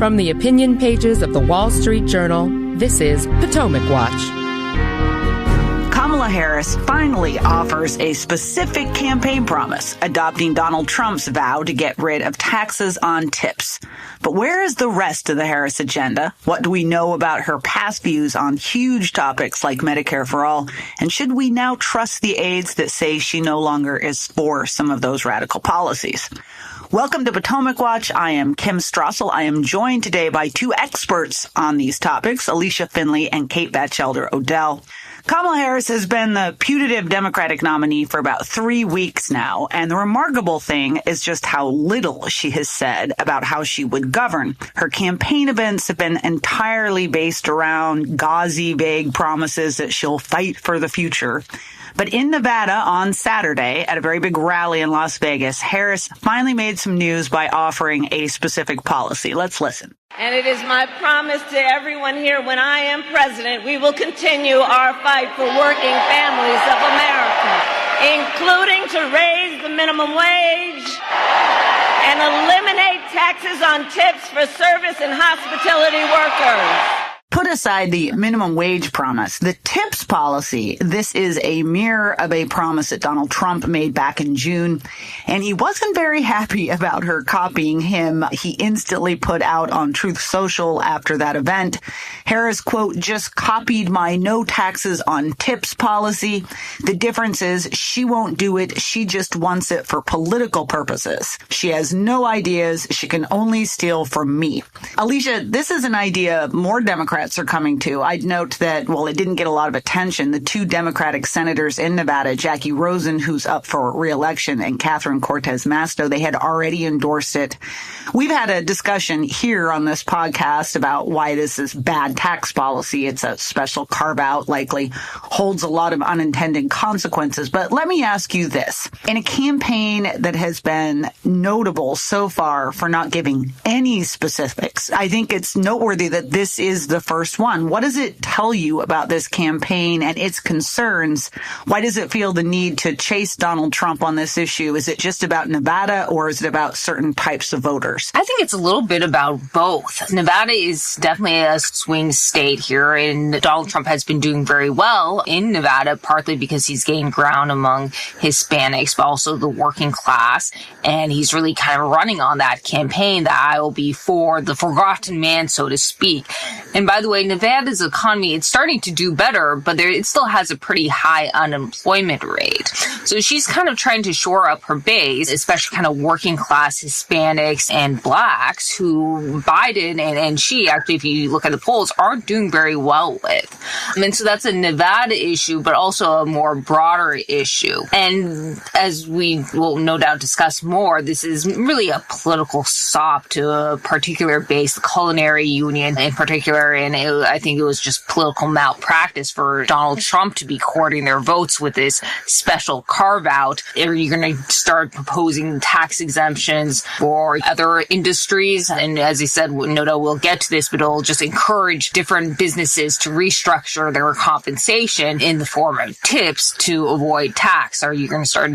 From the opinion pages of the Wall Street Journal, this is Potomac Watch. Kamala Harris finally offers a specific campaign promise, adopting Donald Trump's vow to get rid of taxes on tips. But where is the rest of the Harris agenda? What do we know about her past views on huge topics like Medicare for all? And should we now trust the aides that say she no longer is for some of those radical policies? Welcome to Potomac Watch. I am Kim Strassel. I am joined today by two experts on these topics, Alicia Finley and Kate Batchelder-Odell. Kamala Harris has been the putative Democratic nominee for about 3 weeks now, and the remarkable thing is just how little she has said about how she would govern. Her campaign events have been entirely based around gauzy, vague promises that she'll fight for the future. But in Nevada on Saturday, at a very big rally in Las Vegas, Harris finally made some news by offering a specific policy. Let's listen. And it is my promise to everyone here, when I am president, we will continue our fight for working families of America, including to raise the minimum wage and eliminate taxes on tips for service and hospitality workers. Put aside the minimum wage promise, the tips policy, this is a mirror of a promise that Donald Trump made back in June, and he wasn't very happy about her copying him. He instantly put out on Truth Social after that event, Harris, quote, just copied my no taxes on tips policy. The difference is she won't do it. She just wants it for political purposes. She has no ideas. She can only steal from me. Alicia, this is an idea more Democrats are coming to. I'd note that, well, it didn't get a lot of attention. The two Democratic senators in Nevada, Jackie Rosen, who's up for re-election, and Catherine Cortez Masto, they had already endorsed it. We've had a discussion here on this podcast about why this is bad tax policy. It's a special carve-out, likely holds a lot of unintended consequences. But let me ask you this. In a campaign that has been notable so far for not giving any specifics, I think it's noteworthy that this is the first one. What does it tell you about this campaign and its concerns? Why does it feel the need to chase Donald Trump on this issue? Is it just about Nevada, or is it about certain types of voters? I think it's a little bit about both. Nevada is definitely a swing state here, and Donald Trump has been doing very well in Nevada, partly because he's gained ground among Hispanics, but also the working class, and he's really kind of running on that campaign that I will be for the forgotten man, so to speak. And by the way, Nevada's economy, it's starting to do better, but it still has a pretty high unemployment rate. So she's kind of trying to shore up her base, especially kind of working class Hispanics and blacks, who Biden and she, actually, if you look at the polls, aren't doing very well with. And so that's a Nevada issue, but also a more broader issue. And as we will no doubt discuss more, this is really a political sop to a particular base, the culinary union in particular. And I think it was just political malpractice for Donald Trump to be courting their votes with this special carve-out. Are you going to start proposing tax exemptions for other industries? And as he said, no doubt we'll get to this, but it'll just encourage different businesses to restructure their compensation in the form of tips to avoid tax. Are you going to start,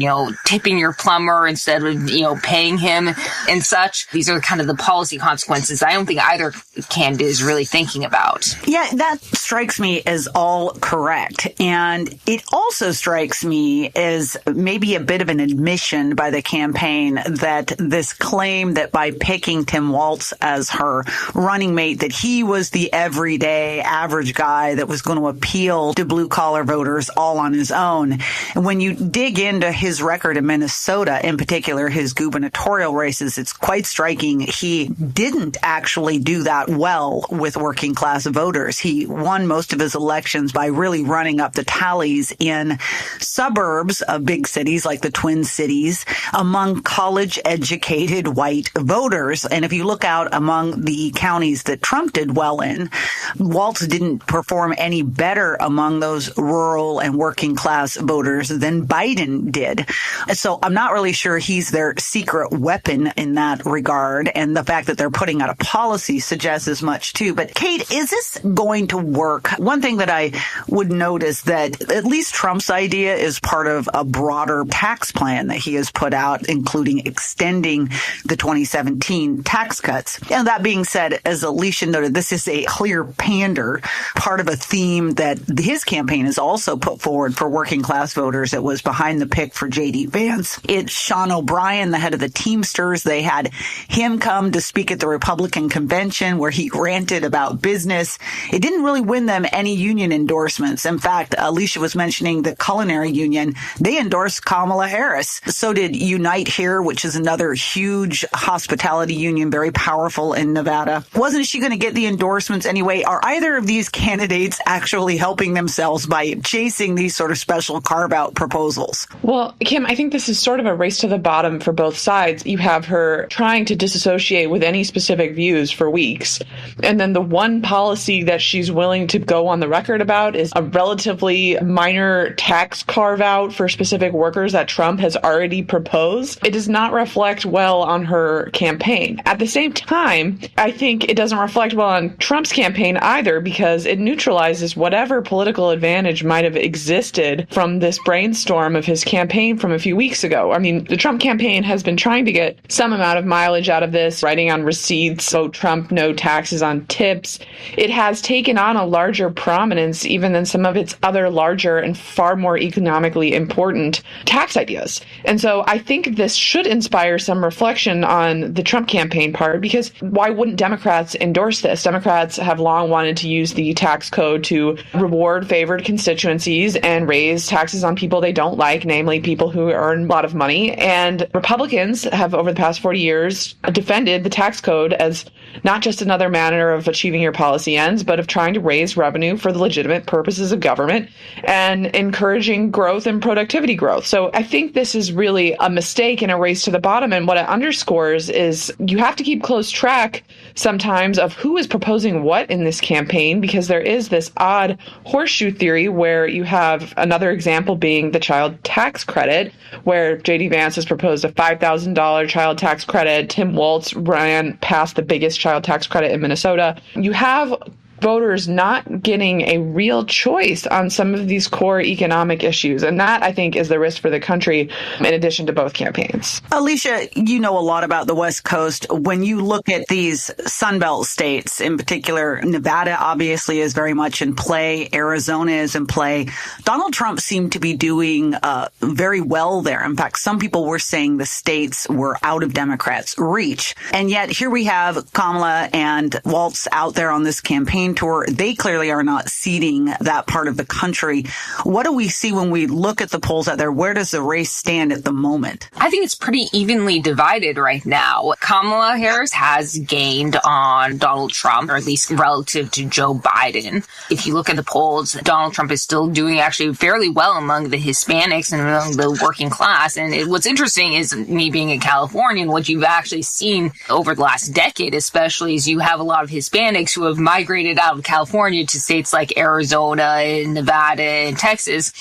tipping your plumber instead of, paying him and such? These are kind of the policy consequences I don't think either candidate is really thinking about. Yeah, that strikes me as all correct. And it also strikes me as maybe a bit of an admission by the campaign that this claim that by picking Tim Walz as her running mate, that he was the everyday average guy that was going to appeal to blue collar voters all on his own. And when you dig into his record in Minnesota, in particular his gubernatorial races, it's quite striking. He didn't actually do that well with working class voters. He won most of his elections by really running up the tallies in suburbs of big cities like the Twin Cities among college-educated white voters. And if you look out among the counties that Trump did well in, Walz didn't perform any better among those rural and working class voters than Biden did. So I'm not really sure he's their secret weapon in that regard. And the fact that they're putting out a policy suggests as much too. But Kate, is is this going to work? One thing that I would note is that at least Trump's idea is part of a broader tax plan that he has put out, including extending the 2017 tax cuts. And that being said, as Alicia noted, this is a clear pander, part of a theme that his campaign has also put forward for working class voters. It was behind the pick for J.D. Vance. It's Sean O'Brien, the head of the Teamsters. They had him come to speak at the Republican convention where he ranted about business. It didn't really win them any union endorsements. In fact, Alicia was mentioning the culinary union. They endorsed Kamala Harris. So did Unite Here, which is another huge hospitality union, very powerful in Nevada. Wasn't she going to get the endorsements anyway? Are either of these candidates actually helping themselves by chasing these sort of special carve-out proposals? Well, Kim, I think this is sort of a race to the bottom for both sides. You have her trying to disassociate with any specific views for weeks. And then the one policy that she's willing to go on the record about is a relatively minor tax carve-out for specific workers that Trump has already proposed. It does not reflect well on her campaign. At the same time, I think it doesn't reflect well on Trump's campaign either, because it neutralizes whatever political advantage might have existed from this brainstorm of his campaign from a few weeks ago. I mean, the Trump campaign has been trying to get some amount of mileage out of this, writing on receipts, vote Trump, no taxes on tips. It has taken on a larger prominence even than some of its other larger and far more economically important tax ideas. And so I think this should inspire some reflection on the Trump campaign part, because why wouldn't Democrats endorse this? Democrats have long wanted to use the tax code to reward favored constituencies and raise taxes on people they don't like, namely people who earn a lot of money. And Republicans have, over the past 40 years, defended the tax code as not just another manner of achieving your policy ends, but of trying to raise revenue for the legitimate purposes of government and encouraging growth and productivity growth. So I think this is really a mistake and a race to the bottom. And what it underscores is you have to keep close track sometimes of who is proposing what in this campaign, because there is this odd horseshoe theory where you have another example being the child tax credit, where J.D. Vance has proposed a $5,000 child tax credit. Tim Walz ran past the biggest child tax credit in Minnesota. You have voters not getting a real choice on some of these core economic issues. And that, I think, is the risk for the country, in addition to both campaigns. Alicia, you know a lot about the West Coast. When you look at these Sunbelt states, in particular, Nevada obviously is very much in play. Arizona is in play. Donald Trump seemed to be doing very well there. In fact, some people were saying the states were out of Democrats' reach. And yet here we have Kamala and Walz out there on this campaign tour. They clearly are not seeding that part of the country. What do we see when we look at the polls out there? Where does the race stand at the moment? I think it's pretty evenly divided right now. Kamala Harris has gained on Donald Trump, or at least relative to Joe Biden. If you look at the polls, Donald Trump is still doing actually fairly well among the Hispanics and among the working class. And what's interesting is, me being a Californian, what you've actually seen over the last decade, especially, is you have a lot of Hispanics who have migrated out of California to states like Arizona and Nevada and Texas,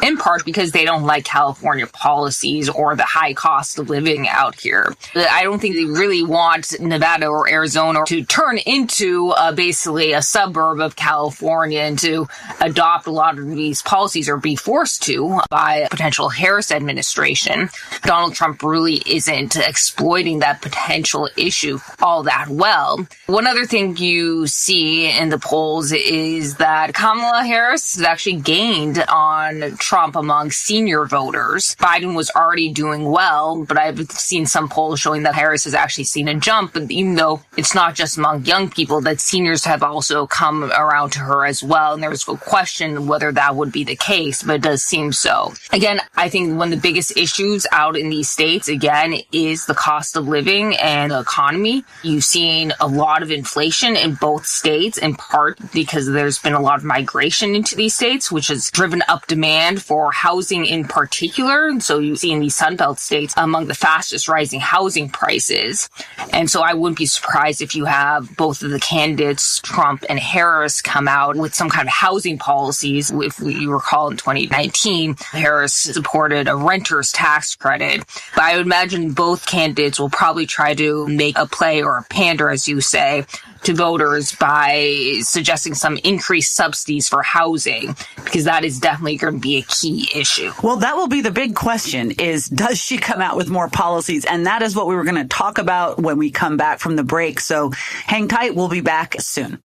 in part because they don't like California policies or the high cost of living out here. I don't think they really want Nevada or Arizona to turn into basically a suburb of California and to adopt a lot of these policies, or be forced to by a potential Harris administration. Donald Trump really isn't exploiting that potential issue all that well. One other thing you see in the polls is that Kamala Harris has actually gained on Trump among senior voters. Biden was already doing well, but I've seen some polls showing that Harris has actually seen a jump. But even though it's not just among young people, that seniors have also come around to her as well. And there's a question whether that would be the case, but it does seem so. Again, I think one of the biggest issues out in these states, again, is the cost of living and the economy. You've seen a lot of inflation in both states, in part because there's been a lot of migration into these states, which has driven up demand demand for housing in particular. So you see in these Sunbelt states among the fastest rising housing prices. And so I wouldn't be surprised if you have both of the candidates, Trump and Harris, come out with some kind of housing policies. If you recall in 2019, Harris supported a renter's tax credit. But I would imagine both candidates will probably try to make a play or a pander, as you say, to voters by suggesting some increased subsidies for housing, because that is definitely going to be a key issue. Well, that will be the big question is, does she come out with more policies? And that is what we were going to talk about when we come back from the break. So hang tight. We'll be back soon.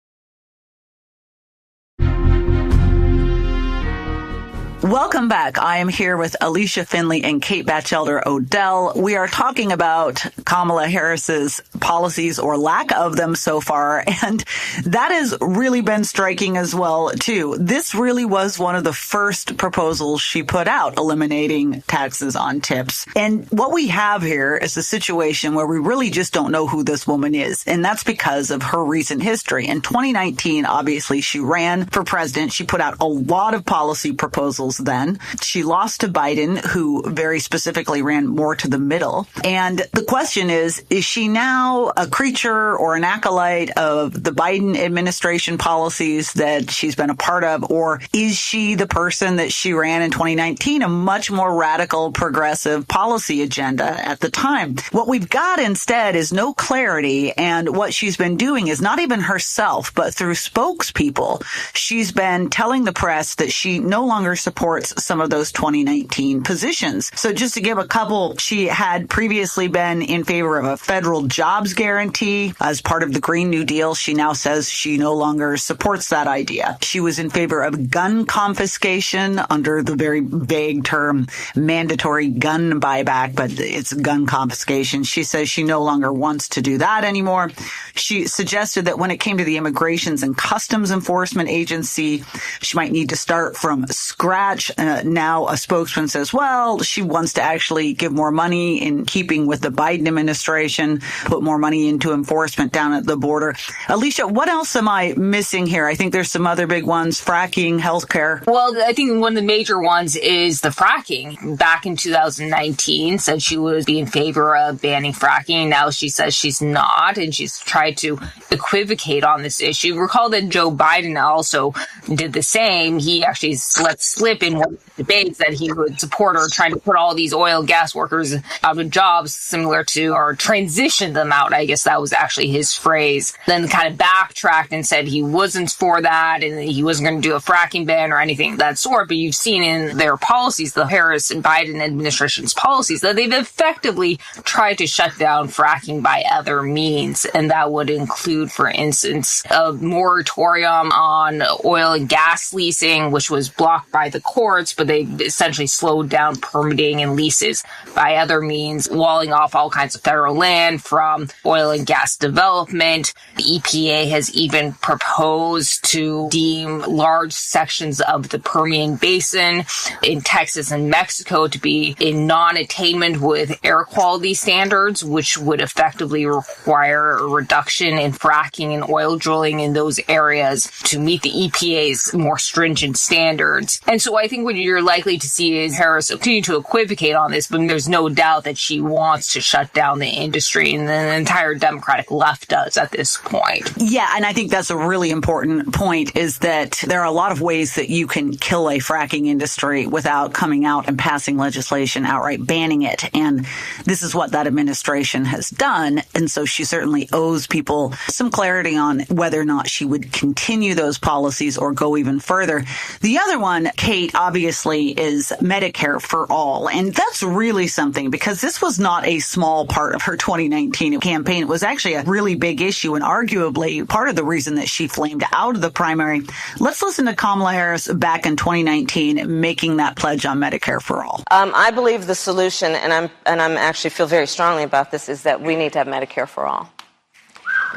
Welcome back. I am here with Alicia Finley and Kate Batchelder Odell. We are talking about Kamala Harris's policies or lack of them so far, and that has really been striking as well, too. This really was one of the first proposals she put out, eliminating taxes on tips. And what we have here is a situation where we really just don't know who this woman is, and that's because of her recent history. In 2019, obviously, she ran for president. She put out a lot of policy proposals then. She lost to Biden, who very specifically ran more to the middle. And the question is she now a creature or an acolyte of the Biden administration policies that she's been a part of, or is she the person that she ran in 2019, a much more radical, progressive policy agenda at the time? What we've got instead is no clarity, and what she's been doing is not even herself, but through spokespeople, she's been telling the press that she no longer supports some of those 2019 positions. So just to give a couple, she had previously been in favor of a federal jobs guarantee as part of the Green New Deal. She now says she no longer supports that idea. She was in favor of gun confiscation under the very vague term mandatory gun buyback, but it's gun confiscation. She says she no longer wants to do that anymore. She suggested that when it came to the Immigrations and Customs Enforcement Agency, she might need to start from scratch. Now a spokesman says, well, she wants to actually give more money in keeping with the Biden administration, put more money into enforcement down at the border. Alicia, what else am I missing here? I think there's some other big ones, fracking, healthcare. Well, I think one of the major ones is the fracking. Back in 2019, said she would be in favor of banning fracking. Now she says she's not, and she's tried to equivocate on this issue. Recall that Joe Biden also did the same. He actually let slip in one of the debates that he would support her trying to put all these oil and gas workers out of jobs, similar to, or transition them out. I guess that was actually his phrase. Then kind of backtracked and said he wasn't for that and he wasn't going to do a fracking ban or anything of that sort. But you've seen in their policies, the Harris and Biden administration's policies, that they've effectively tried to shut down fracking by other means. And that would include, for instance, a moratorium on oil and gas leasing, which was blocked by the courts, but they essentially slowed down permitting and leases by other means, walling off all kinds of federal land from oil and gas development. The EPA has even proposed to deem large sections of the Permian Basin in Texas and Mexico to be in non-attainment with air quality standards, which would effectively require a reduction in fracking and oil drilling in those areas to meet the EPA's more stringent standards. And so I think what you're likely to see is Harris continue to equivocate on this, but there's no doubt that she wants to shut down the industry, and the entire Democratic left does at this point. Yeah, and I think that's a really important point, is that there are a lot of ways that you can kill a fracking industry without coming out and passing legislation outright banning it. And this is what that administration has done. And so she certainly owes people some clarity on whether or not she would continue those policies or go even further. The other one, Kate, obviously is Medicare for all. And that's really something, because this was not a small part of her 2019 campaign. It was actually a really big issue and arguably part of the reason that she flamed out of the primary. Let's listen to Kamala Harris back in 2019 making that pledge on Medicare for all. I believe the solution, and I'm actually feel very strongly about this, is that we need to have Medicare for all.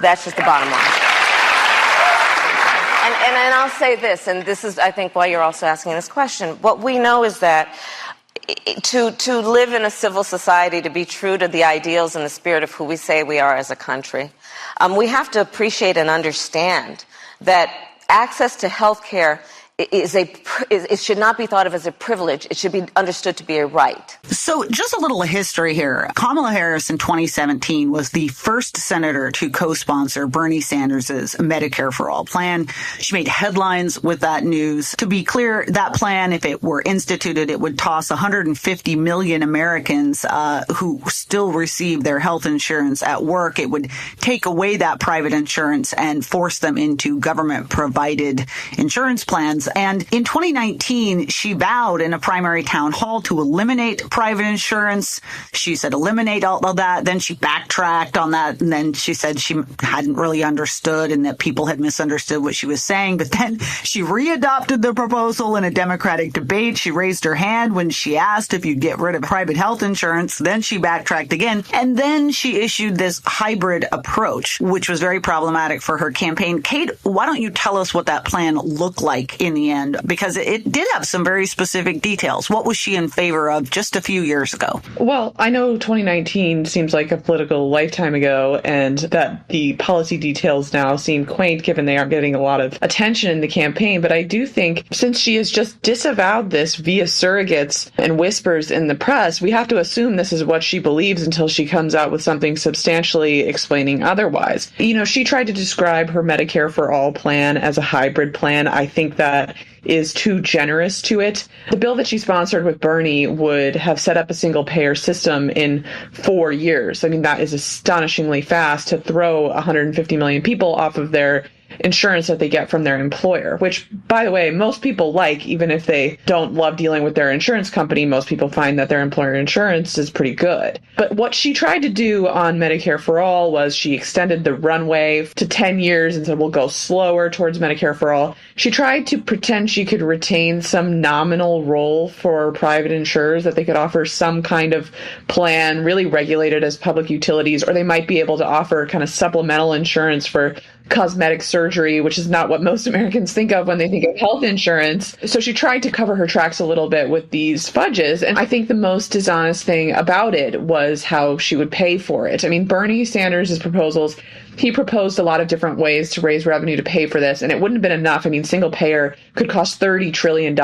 That's just the bottom line. And I'll say this, and this is, I think, why you're also asking this question. What we know is that to live in a civil society, to be true to the ideals and the spirit of who we say we are as a country, we have to appreciate and understand that access to health care it should not be thought of as a privilege. It should be understood to be a right. So just a little history here. Kamala Harris in 2017 was the first senator to co-sponsor Bernie Sanders' Medicare for All plan. She made headlines with that news. To be clear, that plan, if it were instituted, it would toss 150 million Americans who still receive their health insurance at work. It would take away that private insurance and force them into government-provided insurance plans. And in 2019, she vowed in a primary town hall to eliminate private insurance. She said eliminate all of that. Then she backtracked on that. And then she said she hadn't really understood and that people had misunderstood what she was saying. But then she readopted the proposal in a Democratic debate. She raised her hand when she asked if you'd get rid of private health insurance. Then she backtracked again. And then she issued this hybrid approach, which was very problematic for her campaign. Kate, why don't you tell us what that plan looked like in the end? Because it did have some very specific details. What was she in favor of just a few years ago? Well, I know 2019 seems like a political lifetime ago, and that the policy details now seem quaint given they aren't getting a lot of attention in the campaign. But I do think since she has just disavowed this via surrogates and whispers in the press, we have to assume this is what she believes until she comes out with something substantially explaining otherwise. You know, she tried to describe her Medicare for All plan as a hybrid plan. I think that is too generous to it. The bill that she sponsored with Bernie would have set up a single payer system in 4 years. I mean, that is astonishingly fast to throw 150 million people off of their insurance that they get from their employer, which, by the way, most people like, even if they don't love dealing with their insurance company. Most people find that their employer insurance is pretty good. But what she tried to do on Medicare for All was she extended the runway to 10 years and said, we'll go slower towards Medicare for All. She tried to pretend she could retain some nominal role for private insurers, that they could offer some kind of plan really regulated as public utilities, or they might be able to offer kind of supplemental insurance for cosmetic surgery, which is not what most Americans think of when they think of health insurance. So she tried to cover her tracks a little bit with these fudges. And I think the most dishonest thing about it was how she would pay for it. I mean, Bernie Sanders' proposals, he proposed a lot of different ways to raise revenue to pay for this, and it wouldn't have been enough. I mean, single payer could cost $30 trillion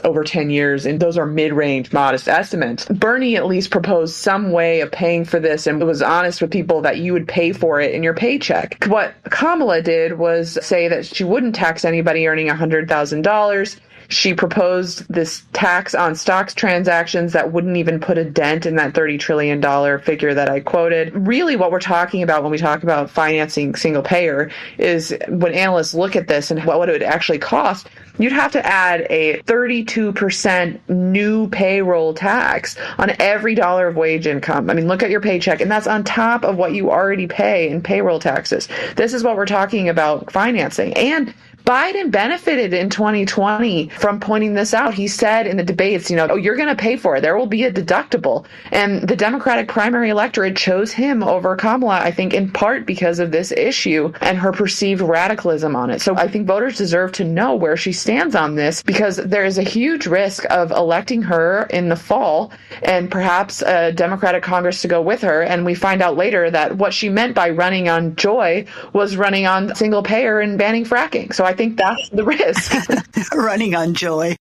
over 10 years, and those are mid-range, modest estimates. Bernie at least proposed some way of paying for this and was honest with people that you would pay for it in your paycheck. What Kamala did was say that she wouldn't tax anybody earning $100,000. She proposed this tax on stocks transactions that wouldn't even put a dent in that $30 trillion figure that I quoted. Really, what we're talking about when we talk about financing single payer is when analysts look at this and what it would actually cost, you'd have to add a 32% new payroll tax on every dollar of wage income. I mean, look at your paycheck, and that's on top of what you already pay in payroll taxes. This is what we're talking about financing. And Biden benefited in 2020 from pointing this out. He said in the debates, oh, you're going to pay for it. There will be a deductible. And the Democratic primary electorate chose him over Kamala, I think, in part because of this issue and her perceived radicalism on it. So I think voters deserve to know where she stands on this, because there is a huge risk of electing her in the fall and perhaps a Democratic Congress to go with her. And we find out later that what she meant by running on joy was running on single payer and banning fracking. So I think that's the risk. Running on joy.